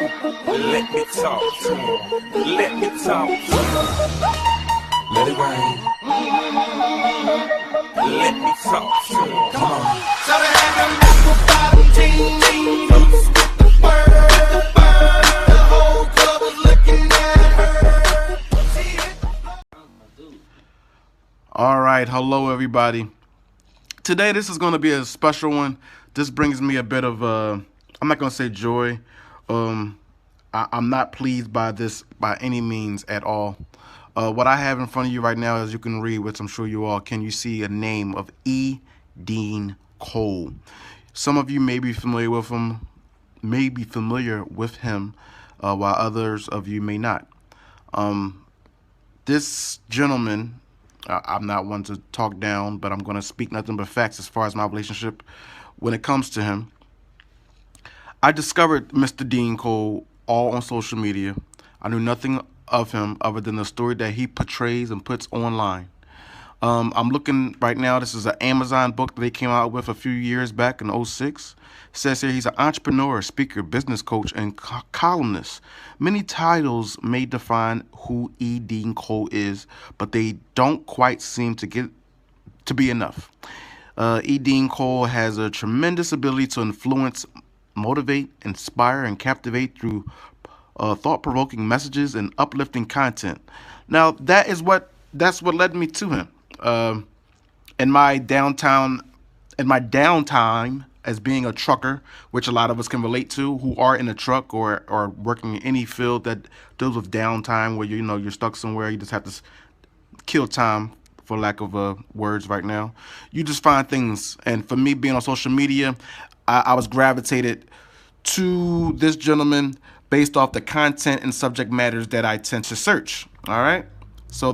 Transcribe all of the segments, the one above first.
Let me talk to him. Let me talk to him. Let it rain. Let me talk to him. Come on. So they had them apple bottom jeans with the bird. The whole club was looking at her. All right, hello everybody. Today this is going to be a special one. This brings me a bit of I'm not going to say joy. I'm not pleased by this by any means at all. What I have in front of you right now, as you can read, which I'm sure you all can, you see a name of E. Dean Cole. Some of you may be familiar with him, while others of you may not. This gentleman, I'm not one to talk down, but I'm going to speak nothing but facts as far as my relationship when it comes to him. I discovered Mr. Dean Cole all on social media. I knew nothing of him other than the story that he portrays and puts online. I'm looking right now. This is an Amazon book that they came out with a few years back in '06. It says here he's an entrepreneur, speaker, business coach, and columnist. Many titles may define who E. Dean Cole is, but they don't quite seem to be enough. E. Dean Cole has a tremendous ability to influence, motivate, inspire, and captivate through thought-provoking messages and uplifting content. Now, that's what led me to him. In my downtime as being a trucker, which a lot of us can relate to, who are in a truck or working in any field that deals with downtime, where you're stuck somewhere, you just have to kill time, for lack of words right now. You just find things, and for me, being on social media, I was gravitated to this gentleman based off the content and subject matters that I tend to search. All right, so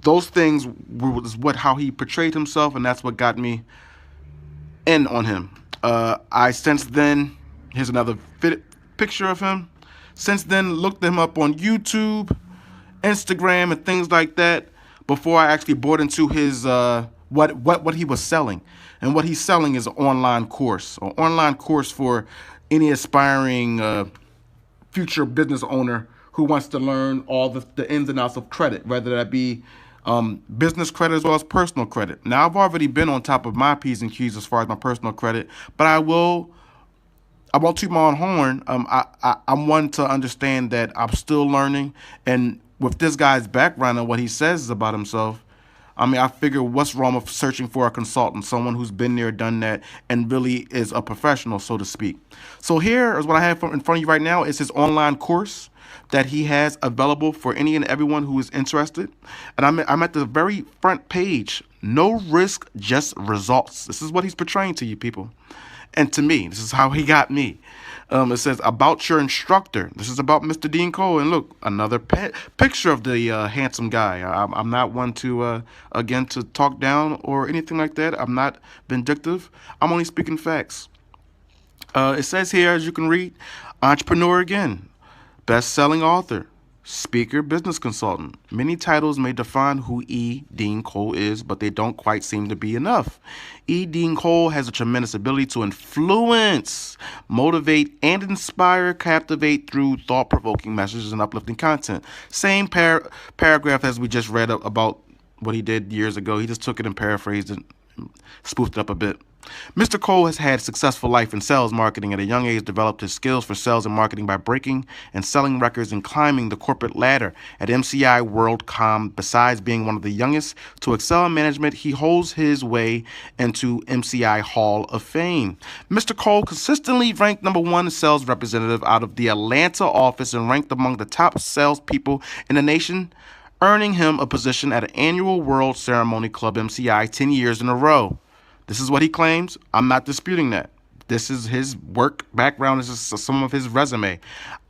those things was how he portrayed himself, and that's what got me in on him. I since then, here's another picture of him. Since then, looked him up on YouTube, Instagram, and things like that before I actually bought into his what he was selling. And what he's selling is an online course for any aspiring future business owner who wants to learn all the ins and outs of credit, whether that be business credit as well as personal credit. Now, I've already been on top of my P's and Q's as far as my personal credit, but I won't toot my own horn. I'm one to understand that I'm still learning, and with this guy's background and what he says about himself, I figure what's wrong with searching for a consultant, someone who's been there, done that, and really is a professional, so to speak. So here is what I have in front of you right now. Is his online course that he has available for any and everyone who is interested. And I'm at the very front page. No risk, just results. This is what he's portraying to you people. And to me, this is how he got me. It says, about your instructor. This is about Mr. Dean Cole. And look, another picture of the handsome guy. I'm not one to, again, to talk down or anything like that. I'm not vindictive. I'm only speaking facts. It says here, as you can read, entrepreneur again, best-selling author, speaker, business consultant. Many titles may define who E. Dean Cole is, but they don't quite seem to be enough. E. Dean Cole has a tremendous ability to influence, motivate, and inspire, captivate through thought-provoking messages and uplifting content. Same paragraph as we just read about what he did years ago. He just took it and paraphrased it, spoofed it up a bit. Mr. Cole has had a successful life in sales marketing. At a young age, developed his skills for sales and marketing by breaking and selling records and climbing the corporate ladder at MCI WorldCom. Besides being one of the youngest to excel in management, he holds his way into MCI Hall of Fame. Mr. Cole consistently ranked #1 sales representative out of the Atlanta office and ranked among the top salespeople in the nation, earning him a position at an annual World Ceremony Club MCI 10 years in a row. This is what he claims. I'm not disputing that. This is his work background. This is some of his resume.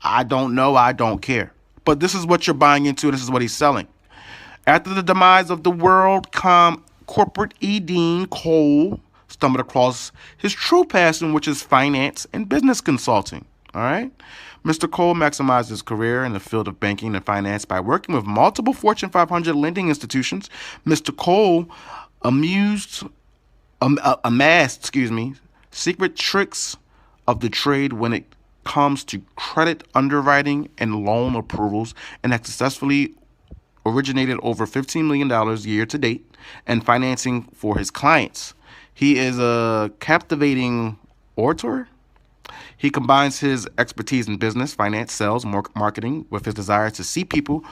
I don't know. I don't care. But this is what you're buying into. This is what he's selling. After the demise of the WorldCom corporate, E. Dean Cole stumbled across his true passion, which is finance and business consulting. All right. Mr. Cole maximized his career in the field of banking and finance by working with multiple Fortune 500 lending institutions. Mr. Cole amassed secret tricks of the trade when it comes to credit underwriting and loan approvals and has successfully originated over $15 million year to date and financing for his clients. He is a captivating orator. He combines his expertise in business, finance, sales, marketing with his desire to see people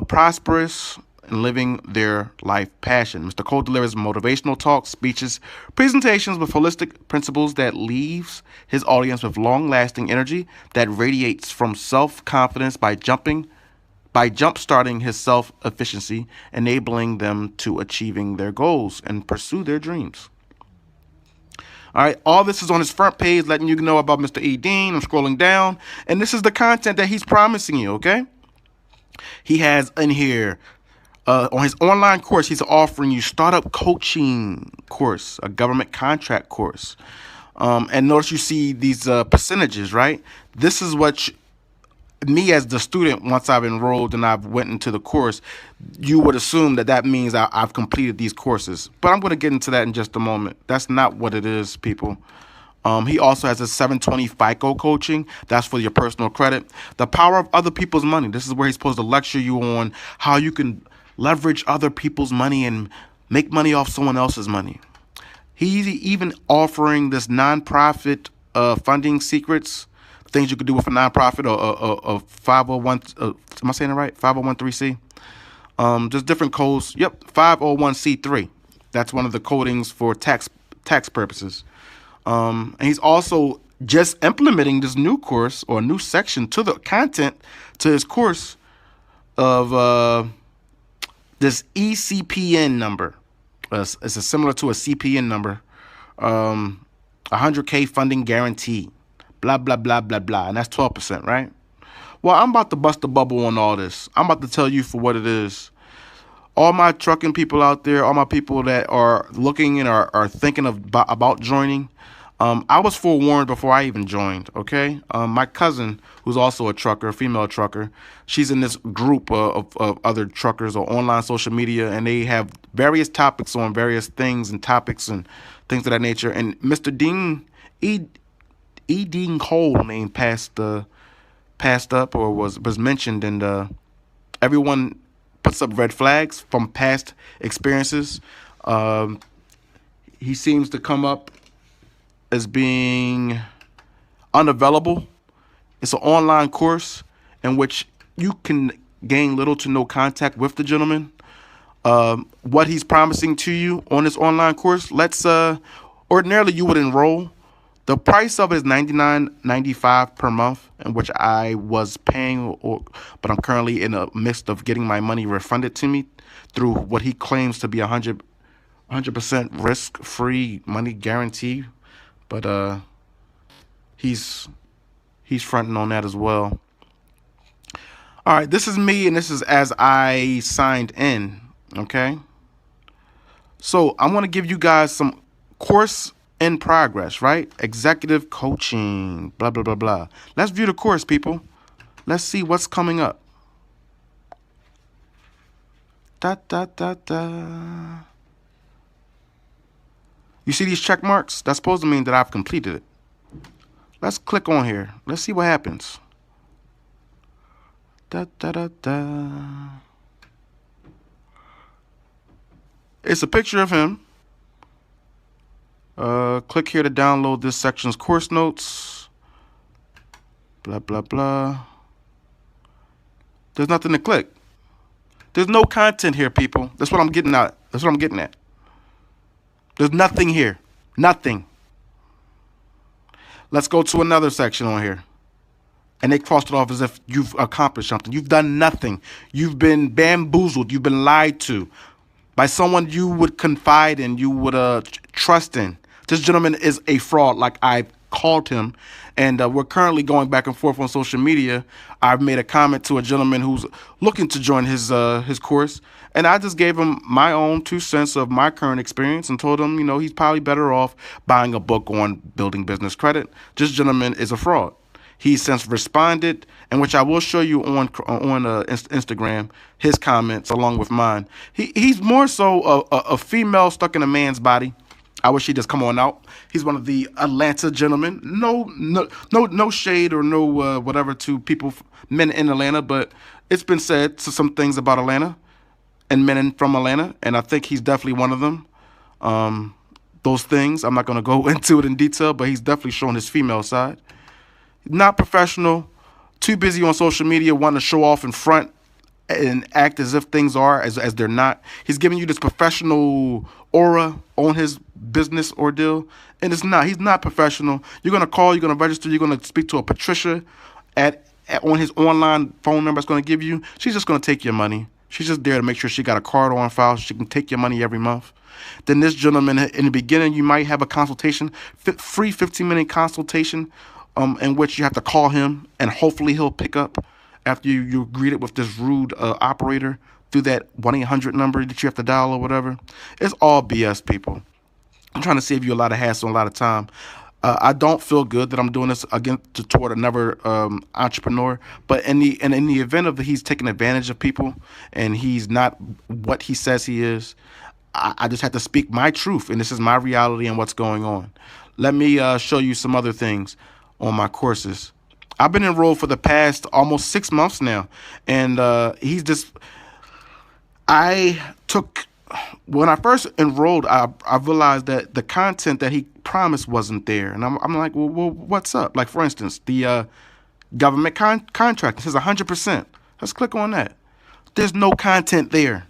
prosperous and living their life passion. Mr. Cole delivers motivational talks, speeches, presentations with holistic principles that leaves his audience with long-lasting energy that radiates from self-confidence by jump-starting his self-efficiency, enabling them to achieving their goals and pursue their dreams. All right, all this is on his front page, letting you know about Mr. E. Dean. I'm scrolling down, and this is the content that he's promising you, okay? He has in here, on his online course, he's offering you startup coaching course, a government contract course. And notice you see these percentages, right? This is what me as the student, once I've enrolled and I've went into the course, you would assume that means I've completed these courses. But I'm going to get into that in just a moment. That's not what it is, people. He also has a 720 FICO coaching. That's for your personal credit. The power of other people's money. This is where he's supposed to lecture you on how you can leverage other people's money and make money off someone else's money. He's even offering this nonprofit funding secrets, things you could do with a nonprofit or a 501. Am I saying it right? 501c. Just different codes. Yep, 501c3. That's one of the codings for tax purposes. And he's also just implementing this new course or new section to the content to his course of this eCPN number. It's similar to a CPN number. 100K funding guarantee. Blah, blah, blah, blah, blah. And that's 12%, right? Well, I'm about to bust the bubble on all this. I'm about to tell you for what it is. All my trucking people out there, all my people that are looking and are thinking about joining, I was forewarned before I even joined, okay? My cousin, who's also a trucker, a female trucker, she's in this group of other truckers or online social media, and they have various topics on various things and topics and things of that nature. And Mr. Dean, E. Dean Cole name passed up or was mentioned, and everyone puts up red flags from past experiences. He seems to come up as being unavailable. It's an online course in which you can gain little to no contact with the gentleman. What he's promising to you on this online course, ordinarily you would enroll. The price of it is $99.95 per month, in which I was paying, but I'm currently in the midst of getting my money refunded to me through what he claims to be 100% risk-free money guarantee. But he's fronting on that as well. All right, this is me, and this is as I signed in, okay? So I'm going to give you guys some course in progress, right? Executive coaching, blah, blah, blah, blah. Let's view the course, people. Let's see what's coming up. Da, da, da, da. You see these check marks? That's supposed to mean that I've completed it. Let's click on here. Let's see what happens. Da, da, da, da. It's a picture of him. Click here to download this section's course notes. Blah, blah, blah. There's nothing to click. There's no content here, people. That's what I'm getting at. That's what I'm getting at. There's nothing here. Nothing. Let's go to another section on here. And they crossed it off as if you've accomplished something. You've done nothing. You've been bamboozled. You've been lied to by someone you would confide in, you would trust in. This gentleman is a fraud, like I've called him, and we're currently going back and forth on social media. I've made a comment to a gentleman who's looking to join his course, and I just gave him my own 2 cents of my current experience and told him, he's probably better off buying a book on building business credit. This gentleman is a fraud. He's since responded, and which I will show you on Instagram, his comments along with mine. He's more so a female stuck in a man's body. I wish he'd just come on out. He's one of the Atlanta gentlemen. No shade or no whatever to people, men in Atlanta, but it's been said to some things about Atlanta and from Atlanta, and I think he's definitely one of them. Those things, I'm not going to go into it in detail, but he's definitely showing his female side. Not professional, too busy on social media, wanting to show off in front and act as if things are as they're not. He's giving you this professional aura on his business ordeal, and it's not. He's not professional. You're gonna call, you're gonna register, you're gonna speak to a Patricia on his online phone number. It's gonna give you. She's just gonna take your money. She's just there to make sure she got a card on file so she can take your money every month. Then this gentleman, in the beginning, you might have a consultation, free 15-minute consultation, in which you have to call him, and hopefully he'll pick up after you greet it with this rude operator through that 1-800 number that you have to dial or whatever. It's all BS, people. I'm trying to save you a lot of hassle and a lot of time. I don't feel good that I'm doing this again toward another entrepreneur, but in the event of he's taking advantage of people and he's not what he says he is, I just have to speak my truth, and this is my reality and what's going on. Let me show you some other things on my courses. I've been enrolled for the past almost 6 months now, and when I first enrolled, I realized that the content that he promised wasn't there, and I'm like, well, what's up? Like, for instance, the government contract, it says 100%. Let's click on that. There's no content there.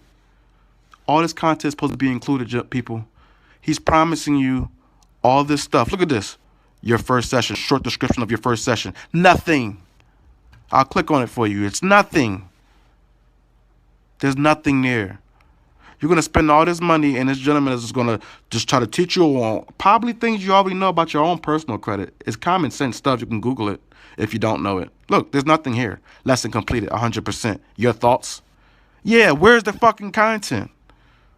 All this content is supposed to be included, people. He's promising you all this stuff. Look at this. Your first session, short description of your first session. Nothing. I'll click on it for you. It's nothing. There's nothing there. You're going to spend all this money, and this gentleman is going to just try to teach you on probably things you already know about your own personal credit. It's common sense stuff. You can Google it if you don't know it. Look, there's nothing here. Lesson completed, 100%. Your thoughts? Yeah, where's the fucking content?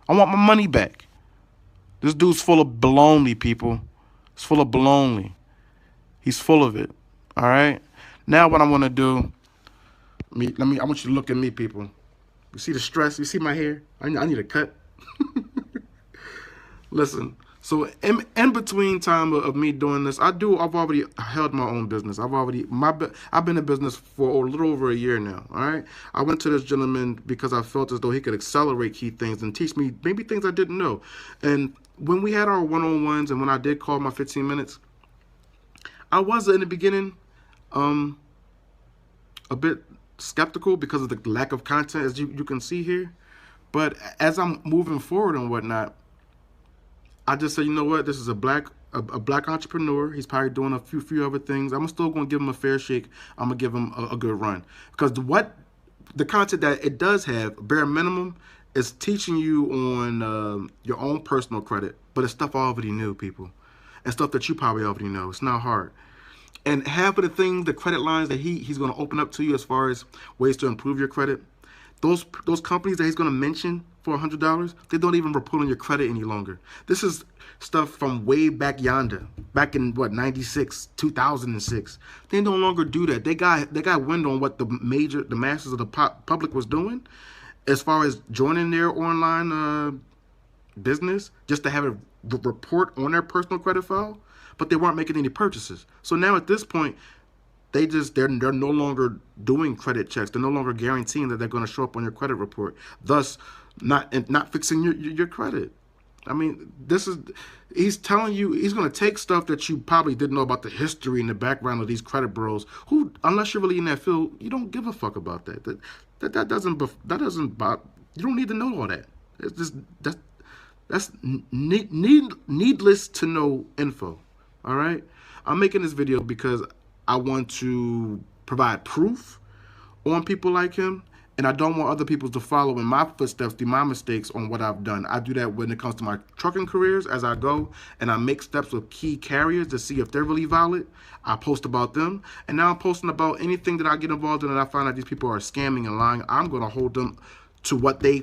I want my money back. This dude's full of baloney, people. It's full of baloney. He's full of it. All right? Now what I want to do, I want you to look at me, people. You see the stress? You see my hair? I need a cut. Listen, so in between time of me doing this, I've already held my own business. I've been in business for a little over a year now. All right. I went to this gentleman because I felt as though he could accelerate key things and teach me maybe things I didn't know. And when we had our one-on-ones and when I did call my 15 minutes, I was in the beginning a bit skeptical because of the lack of content, as you can see here. But as I'm moving forward and whatnot, I just said, you know what, this is a black entrepreneur. He's probably doing a few other things. I'm still going to give him a fair shake. I'm going to give him a good run. Because the content that it does have, bare minimum, is teaching you on your own personal credit. But it's stuff I already knew, people. And stuff that you probably already know. It's not hard. And half of the things, the credit lines that he's going to open up to you as far as ways to improve your credit, those companies that he's going to mention for $100, they don't even report on your credit any longer. This is stuff from way back yonder, back in 96, 2006. They no longer do that. They got wind on what the masses of the public was doing, as far as joining their online business just to have a report on their personal credit file, but they weren't making any purchases. So now at this point, they're no longer doing credit checks. They're no longer guaranteeing that they're going to show up on your credit report, thus not fixing your credit. I mean, he's telling you he's going to take stuff that you probably didn't know about the history and the background of these credit bureaus, who, unless you're really in that field, you don't give a fuck about that. That doesn't you don't need to know all that. It's just that's needless to know info. All right, I'm making this video because I want to provide proof on people like him, and I don't want other people to follow in my footsteps, do my mistakes on what I've done. I do that when it comes to my trucking careers as I go, and I make steps with key carriers to see if they're really valid. I post about them, and now I'm posting about anything that I get involved in and I find out these people are scamming and lying. I'm going to hold them to what they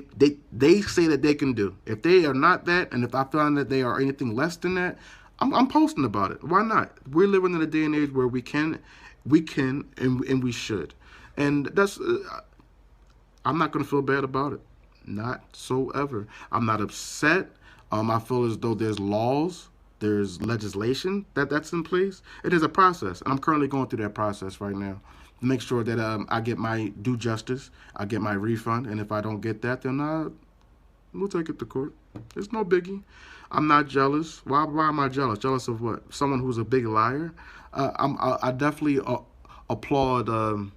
say that they can do. If they are not that, and if I find that they are anything less than that, I'm posting about it. Why not? We're living in a day and age where we can, and we should. And that's, I'm not going to feel bad about it. Not so ever. I'm not upset. I feel as though there's laws, there's legislation that's in place. It is a process, and I'm currently going through that process right now to make sure that I get my due justice, I get my refund, and if I don't get that, then we'll take it to court. It's no biggie. I'm not jealous. Why am I jealous? Jealous of what? Someone who's a big liar? I definitely applaud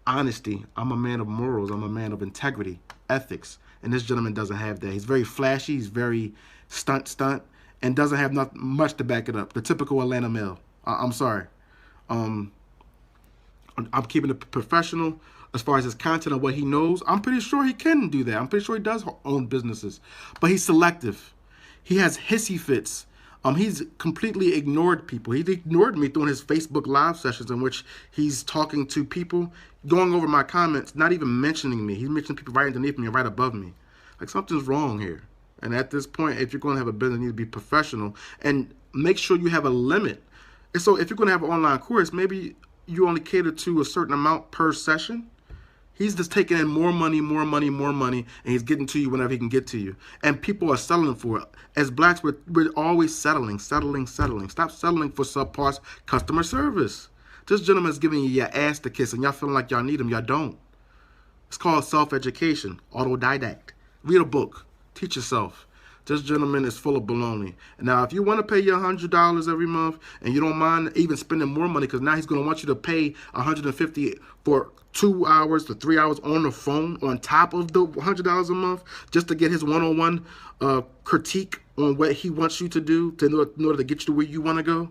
honesty. I'm a man of morals. I'm a man of integrity, ethics. And this gentleman doesn't have that. He's very flashy. He's very stunt, and doesn't have much to back it up. The typical Atlanta male. I'm sorry. I'm keeping it professional as far as his content and what he knows. I'm pretty sure he can do that. I'm pretty sure he does own businesses. But he's selective. He has hissy fits. He's completely ignored people. He ignored me during his Facebook Live sessions in which he's talking to people, going over my comments, not even mentioning me. He's mentioning people right underneath me and right above me. Like, something's wrong here. And at this point, if you're going to have a business, you need to be professional and make sure you have a limit. And so if you're going to have an online course, maybe you only cater to a certain amount per session. He's just taking in more money, and he's getting to you whenever he can get to you. And people are settling for it. As blacks, we're always settling. Stop settling for subpar customer service. This gentleman's giving you your ass to kiss, and y'all feeling like y'all need him. Y'all don't. It's called self-education, autodidact. Read a book. Teach yourself. This gentleman is full of baloney. And now, if you want to pay your $100 every month, and you don't mind even spending more money, because now he's going to want you to pay $150 for 2 hours to 3 hours on the phone on top of the $100 a month, just to get his one-on-one critique on what he wants you to do in order to get you to where you want to go,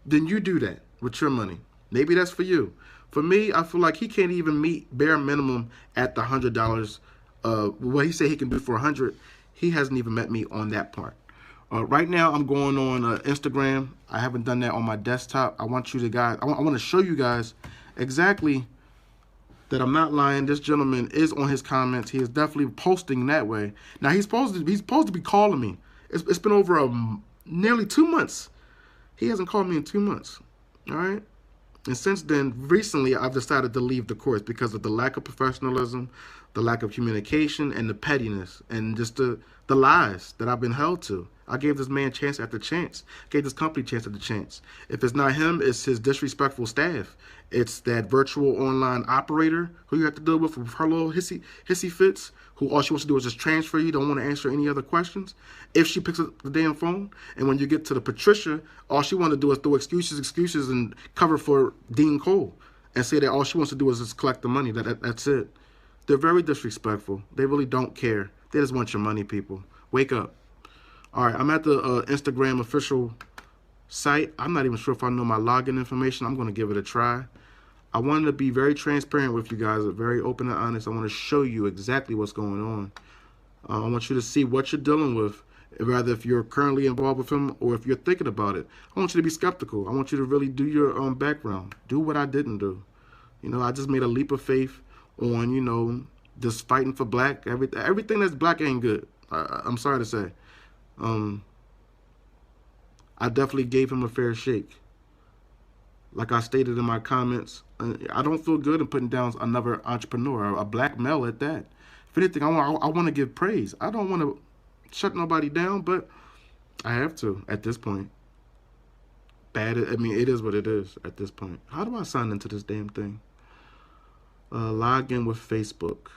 then you do that with your money. Maybe that's for you. For me, I feel like he can't even meet bare minimum at the $100. What he said he can do for $100, he hasn't even met me on that part. Right now, I'm going on Instagram. I haven't done that on my desktop. I want you to guys. I want to show you guys exactly that I'm not lying. This gentleman is on his comments. He is definitely posting that way. Now he's supposed to be calling me. It's been over nearly 2 months. He hasn't called me in 2 months. All right. And since then, recently, I've decided to leave the course because of the lack of professionalism, the lack of communication, and the pettiness, and just the lies that I've been held to. I gave this man chance after chance. Gave this company chance after chance. If it's not him, it's his disrespectful staff. It's that virtual online operator who you have to deal with her little hissy fits, who all she wants to do is just transfer you, don't want to answer any other questions. If she picks up the damn phone, and when you get to the Patricia, all she wants to do is throw excuses, and cover for Dean Cole, and say that all she wants to do is just collect the money. That's it. They're very disrespectful. They really don't care. They just want your money, people. Wake up. All right, I'm at the Instagram official site. I'm not even sure if I know my login information. I'm going to give it a try. I wanted to be very transparent with you guys, very open and honest. I want to show you exactly what's going on. I want you to see what you're dealing with, rather if you're currently involved with him or if you're thinking about it. I want you to be skeptical. I want you to really do your background. Do what I didn't do. You know, I just made a leap of faith on, you know, just fighting for black. Everything that's black ain't good. I'm sorry to say. I definitely gave him a fair shake. Like I stated in my comments, I don't feel good in putting down another entrepreneur, a black male at that. If anything, I want to give praise. I don't want to shut nobody down, but I have to at this point. I mean, it is what it is at this point. How do I sign into this damn thing? Log in with Facebook,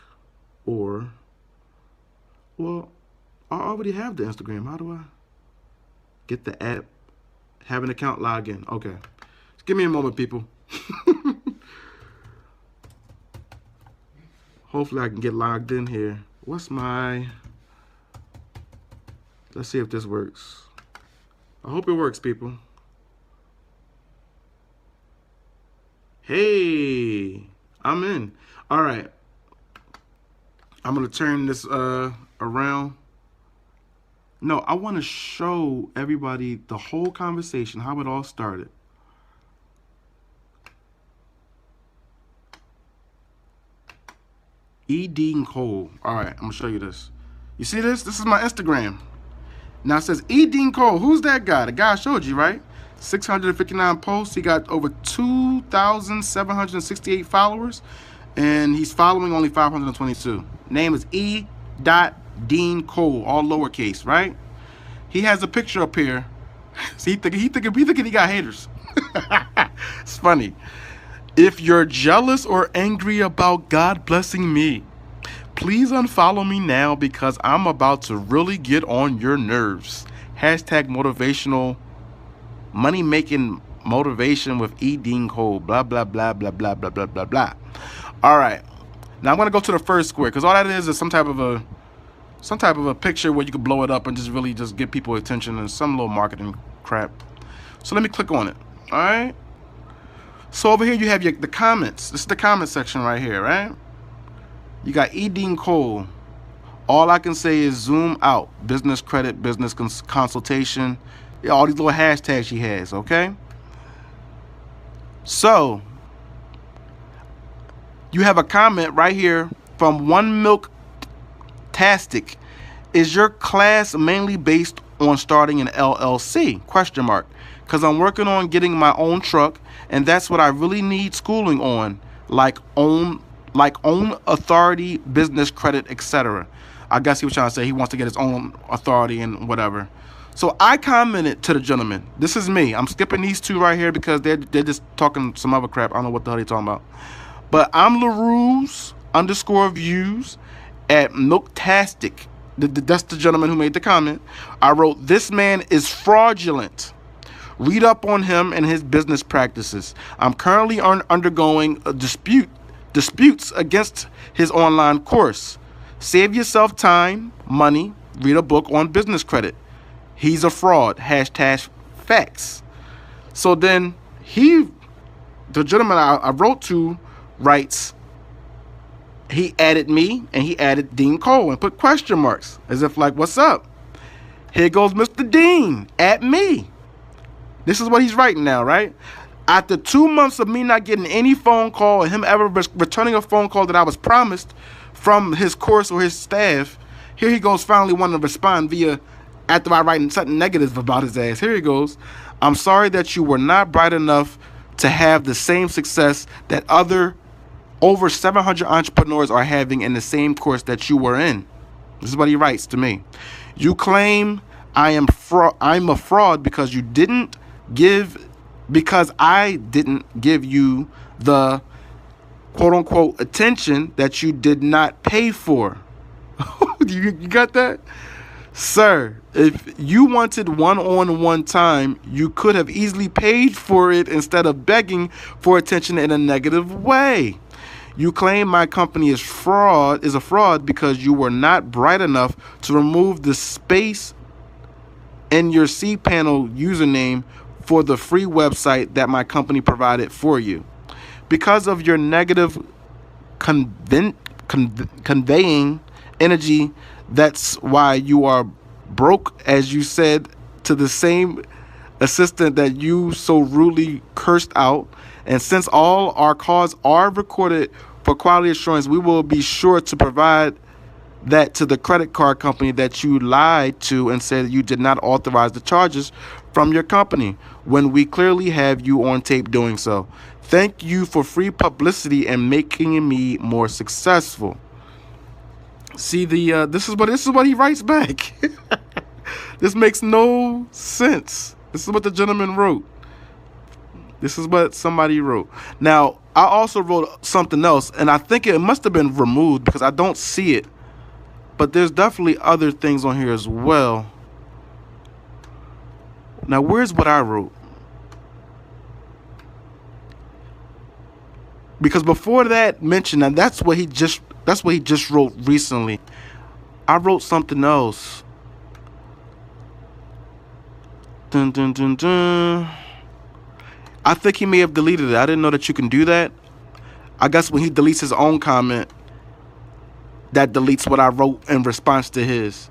or, well, I already have the Instagram. How do I get the app? Have an account, log in. Okay. Just give me a moment, people. Hopefully I can get logged in here. Let's see if this works. I hope it works, people. Hey, I'm in. All right. I'm going to turn this around. No, I want to show everybody the whole conversation, how it all started. E. Dean Cole. All right, I'm going to show you this. You see this? This is my Instagram. Now it says E. Dean Cole. Who's that guy? The guy I showed you, right? 659 posts. He got over 2,768 followers. And he's following only 522. Name is E. Dean Cole, all lowercase, right? He has a picture up here. See, he thinking he got haters. It's funny. If you're jealous or angry about God blessing me, please unfollow me now because I'm about to really get on your nerves. Hashtag motivational, money making motivation with E. Dean Cole. Blah, blah, blah, blah, blah, blah, blah, blah, blah. All right. Now I'm going to go to the first square because all that is some type of a picture where you could blow it up and just really just get people attention and some little marketing crap. So let me click on it. All right. So over here you have the comments. This is the comment section right here, right? You got E. Dean Cole. All I can say is zoom out. Business credit, business consultation. Yeah, all these little hashtags she has, okay? So, you have a comment right here from One Milk Tastic. Is your class mainly based on starting an LLC? Question mark. Because I'm working on getting my own truck, and that's what I really need schooling on, like own authority, business credit, etc. I guess he was trying to say he wants to get his own authority and whatever. So I commented to the gentleman. This is me. I'm skipping these two right here because they're just talking some other crap. I don't know what the hell they're talking about. But I'm LaRue's _views at Milktastic. That's the gentleman who made the comment. I wrote, this man is fraudulent. Read up on him and his business practices. I'm currently undergoing a disputes against his online course. Save yourself time, money, read a book on business credit. He's a fraud. Hashtag facts. So then the gentleman I wrote to writes, he added me and he added Dean Cole and put question marks as if like, what's up? Here goes Mr. Dean at me. This is what he's writing now, right? After 2 months of me not getting any phone call and him ever returning a phone call that I was promised from his course or his staff, here he goes finally wanting to respond via, after I write something negative about his ass. Here he goes. I'm sorry that you were not bright enough to have the same success that over 700 entrepreneurs are having in the same course that you were in. This is what he writes to me. You claim I'm a fraud because I didn't give you the quote unquote attention that you did not pay for. You got that? Sir, if you wanted one-on-one time, you could have easily paid for it instead of begging for attention in a negative way. You claim my company is a fraud because you were not bright enough to remove the space in your cPanel username for the free website that my company provided for you. Because of your negative conveying energy, that's why you are broke, as you said to the same assistant that you so rudely cursed out. And since all our calls are recorded for quality assurance, we will be sure to provide that to the credit card company that you lied to and said you did not authorize the charges from your company when we clearly have you on tape doing so. Thank you for free publicity and making me more successful. See, this is what he writes back. This makes no sense. This is what the gentleman wrote. This is what somebody wrote. Now, I also wrote something else, and I think it must have been removed because I don't see it. But there's definitely other things on here as well. Now, where's what I wrote? Because before that mention, and that's what he just wrote recently. I wrote something else. Dun, dun, dun, dun. I think he may have deleted it. I didn't know that you can do that. I guess when he deletes his own comment, that deletes what I wrote in response to his.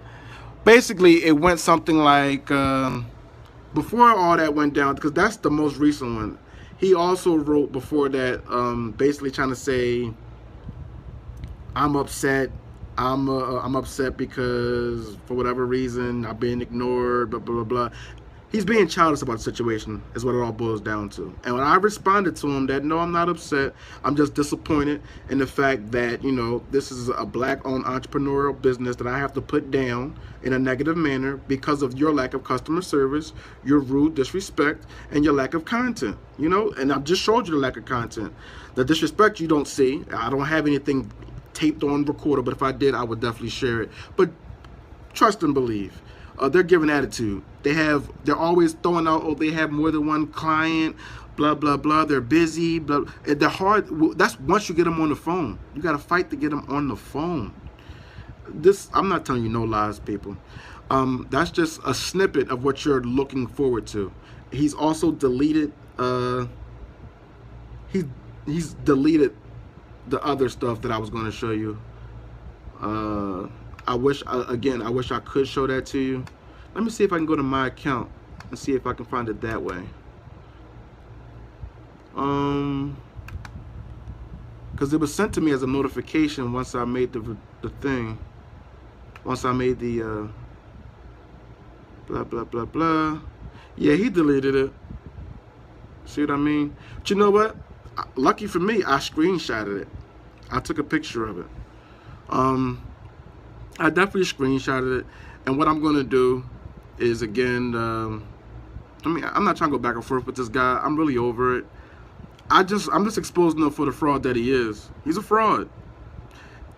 Basically, it went something like, before all that went down, because that's the most recent one, he also wrote before that, basically trying to say, I'm upset. I'm upset because for whatever reason I've been ignored, blah, blah, blah, blah. He's being childish about the situation is what it all boils down to. And when I responded to him that, no, I'm not upset. I'm just disappointed in the fact that, you know, this is a black-owned entrepreneurial business that I have to put down in a negative manner because of your lack of customer service, your rude disrespect, and your lack of content, you know? And I've just showed you the lack of content. The disrespect you don't see. I don't have anything taped on recorder, but if I did, I would definitely share it. But trust and believe. They're giving attitude. They're always throwing out, oh, they have more than one client, blah, blah, blah. They're busy, blah. They're hard. That's once you get them on the phone. You got to fight to get them on the phone. I'm not telling you no lies, people. That's just a snippet of what you're looking forward to. He's also deleted, he's deleted the other stuff that I was going to show you. I wish I could show that to you. Let me see if I can go to my account and see if I can find it that way. Because it was sent to me as a notification once I made the thing. Once I made the blah blah blah blah. Yeah, he deleted it. See what I mean? But you know what? Lucky for me, I screenshotted it. I took a picture of it. I definitely screenshotted it, and what I'm gonna do is, again, I mean, I'm not trying to go back and forth with this guy. I'm really over it. I'm just exposing him for the fraud that he is. He's a fraud.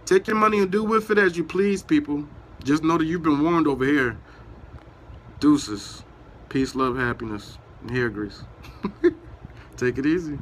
Take your money and do with it as you please, people. Just know that you've been warned over here. Deuces. Peace, love, happiness, and hair grease. Take it easy.